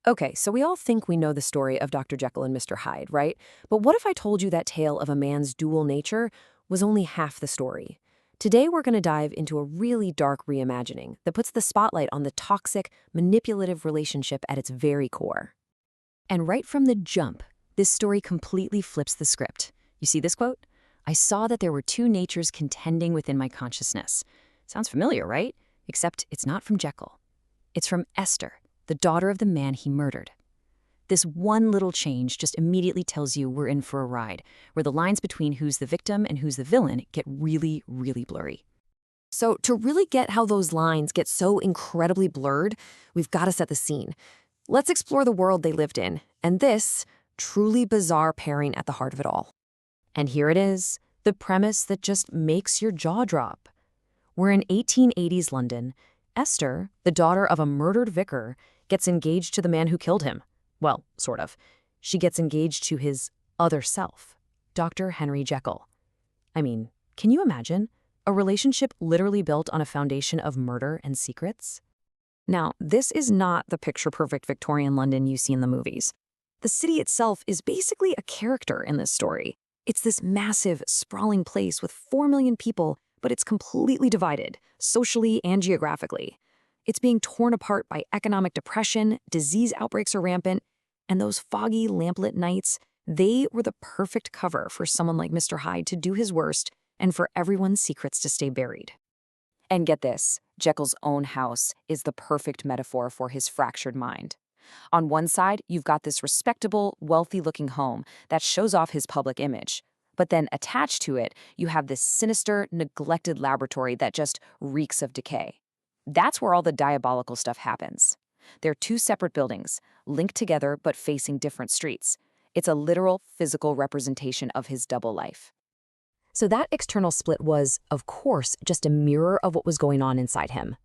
Okay, so we all think we know the story of Dr. Jekyll and Mr. Hyde, right? But what if I told you that tale of a man's dual nature was only half the story? Today we're going to dive into a really dark reimagining that puts the spotlight on the toxic, manipulative relationship at its very core. And right from the jump, this story completely flips the script. You see this quote? "I saw that there were two natures contending within my consciousness." Sounds familiar, right? Except it's not from Jekyll. It's from Esther, the daughter of the man he murdered. This one little change just immediately tells you we're in for a ride, where the lines between who's the victim and who's the villain get really, really blurry. So to really get how those lines get so incredibly blurred, we've got to set the scene. Let's explore the world they lived in, and this truly bizarre pairing at the heart of it all. And here it is, the premise that just makes your jaw drop. We're in 1880s London. Esther, the daughter of a murdered vicar, gets engaged to the man who killed him. Well, sort of. She gets engaged to his other self, Dr. Henry Jekyll. I mean, can you imagine? A relationship literally built on a foundation of murder and secrets? Now, this is not the picture-perfect Victorian London you see in the movies. The city itself is basically a character in this story. It's this massive, sprawling place with 4 million people, but it's completely divided, socially and geographically. It's being torn apart by economic depression, disease outbreaks are rampant, and those foggy, lamplit nights, they were the perfect cover for someone like Mr. Hyde to do his worst and for everyone's secrets to stay buried. And get this, Jekyll's own house is the perfect metaphor for his fractured mind. On one side, you've got this respectable, wealthy-looking home that shows off his public image. But then attached to it, you have this sinister, neglected laboratory that just reeks of decay. That's where all the diabolical stuff happens. They're two separate buildings, linked together but facing different streets. It's a literal, physical representation of his double life. So that external split was, of course, just a mirror of what was going on inside him.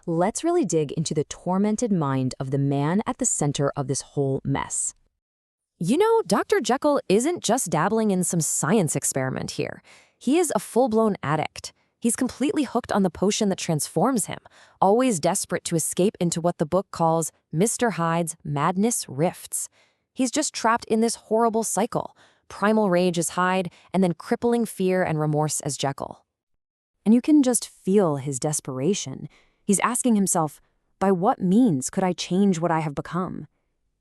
Let's really dig into the tormented mind of the man at the center of this whole mess. You know, Dr. Jekyll isn't just dabbling in some science experiment here. He is a full-blown addict. He's completely hooked on the potion that transforms him, always desperate to escape into what the book calls Mr. Hyde's madness rifts. He's just trapped in this horrible cycle, primal rage as Hyde, and then crippling fear and remorse as Jekyll. And you can just feel his desperation. He's asking himself, by what means could I change what I have become?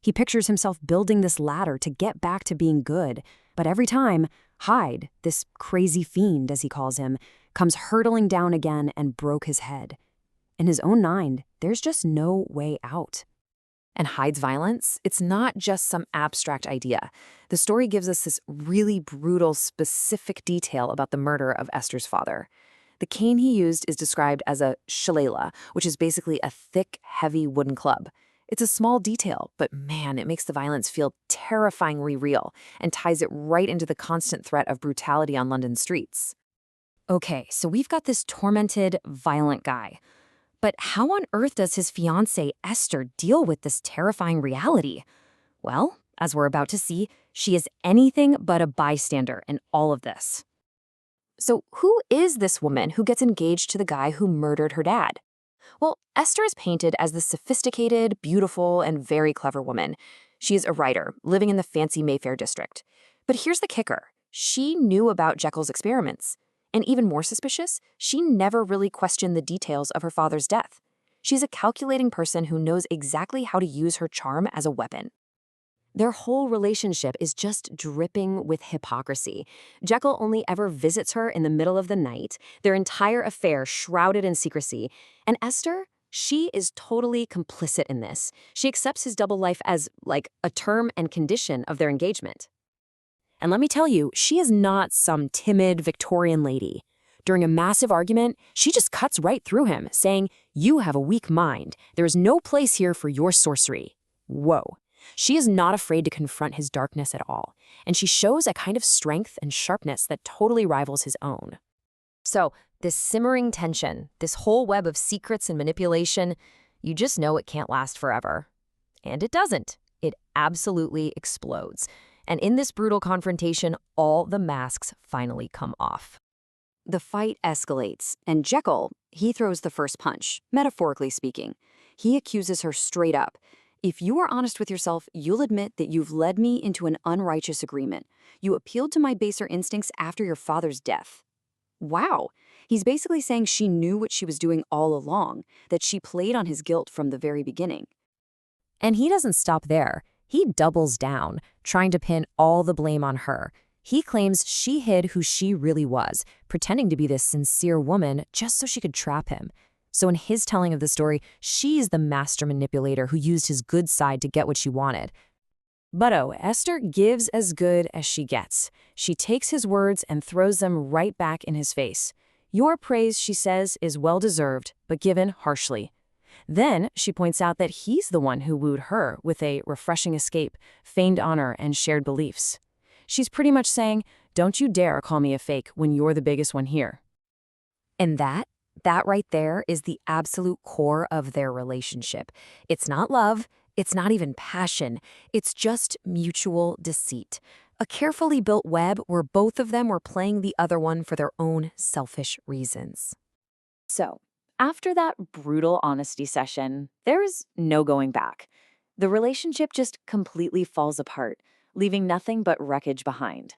He pictures himself building this ladder to get back to being good, but every time, Hyde, this crazy fiend as he calls him, comes hurtling down again and broke his head. In his own mind, there's just no way out. And Hyde's violence, it's not just some abstract idea. The story gives us this really brutal, specific detail about the murder of Esther's father. The cane he used is described as a shillelagh, which is basically a thick, heavy wooden club. It's a small detail, but man, it makes the violence feel terrifyingly real and ties it right into the constant threat of brutality on London streets. Okay, so we've got this tormented, violent guy. But how on earth does his fiancée, Esther, deal with this terrifying reality? Well, as we're about to see, she is anything but a bystander in all of this. So who is this woman who gets engaged to the guy who murdered her dad? Well, Esther is painted as the sophisticated, beautiful, and very clever woman. She is a writer, living in the fancy Mayfair district. But here's the kicker. She knew about Jekyll's experiments. And even more suspicious, she never really questioned the details of her father's death. She's a calculating person who knows exactly how to use her charm as a weapon. Their whole relationship is just dripping with hypocrisy. Jekyll only ever visits her in the middle of the night, their entire affair shrouded in secrecy. And Esther, she is totally complicit in this. She accepts his double life as, like, a term and condition of their engagement. And let me tell you, she is not some timid Victorian lady. During a massive argument, she just cuts right through him, saying, "You have a weak mind. There is no place here for your sorcery." Whoa. She is not afraid to confront his darkness at all, and she shows a kind of strength and sharpness that totally rivals his own. So, this simmering tension, this whole web of secrets and manipulation, you just know it can't last forever. And it doesn't. It absolutely explodes. And in this brutal confrontation, all the masks finally come off. The fight escalates, and Jekyll, he throws the first punch, metaphorically speaking. He accuses her straight up, If you are honest with yourself, you'll admit that you've led me into an unrighteous agreement. You appealed to my baser instincts after your father's death. Wow. He's basically saying she knew what she was doing all along, that she played on his guilt from the very beginning. And he doesn't stop there. He doubles down, trying to pin all the blame on her. He claims she hid who she really was, pretending to be this sincere woman just so she could trap him. So in his telling of the story, she's the master manipulator who used his good side to get what she wanted. But oh, Esther gives as good as she gets. She takes his words and throws them right back in his face. Your praise, she says, is well-deserved, but given harshly. Then she points out that he's the one who wooed her with a refreshing escape, feigned honor, and shared beliefs. She's pretty much saying, don't you dare call me a fake when you're the biggest one here. And that right there is the absolute core of their relationship. It's not love, it's not even passion, it's just mutual deceit. A carefully built web where both of them were playing the other one for their own selfish reasons. So, after that brutal honesty session, there's no going back. The relationship just completely falls apart, leaving nothing but wreckage behind.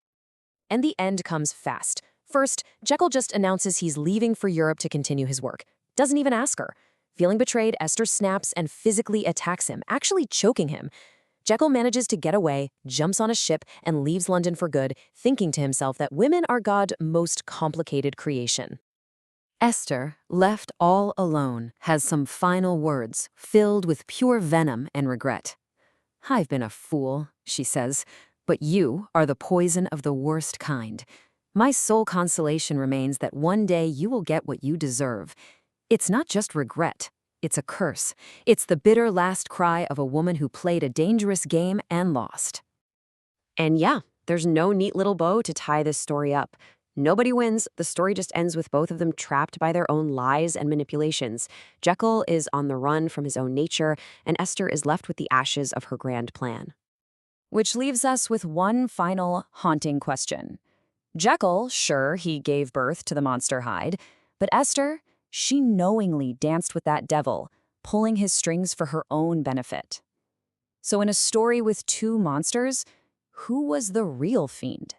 And the end comes fast. First, Jekyll just announces he's leaving for Europe to continue his work. Doesn't even ask her. Feeling betrayed, Esther snaps and physically attacks him, actually choking him. Jekyll manages to get away, jumps on a ship, and leaves London for good, thinking to himself that women are God's most complicated creation. Esther, left all alone, has some final words filled with pure venom and regret. I've been a fool, she says, but you are the poison of the worst kind. My sole consolation remains that one day you will get what you deserve. It's not just regret. It's a curse. It's the bitter last cry of a woman who played a dangerous game and lost. And yeah, there's no neat little bow to tie this story up. Nobody wins. The story just ends with both of them trapped by their own lies and manipulations. Jekyll is on the run from his own nature, and Esther is left with the ashes of her grand plan. Which leaves us with one final haunting question. Jekyll, sure, he gave birth to the monster Hyde, but Esther, she knowingly danced with that devil, pulling his strings for her own benefit. So in a story with two monsters, who was the real fiend?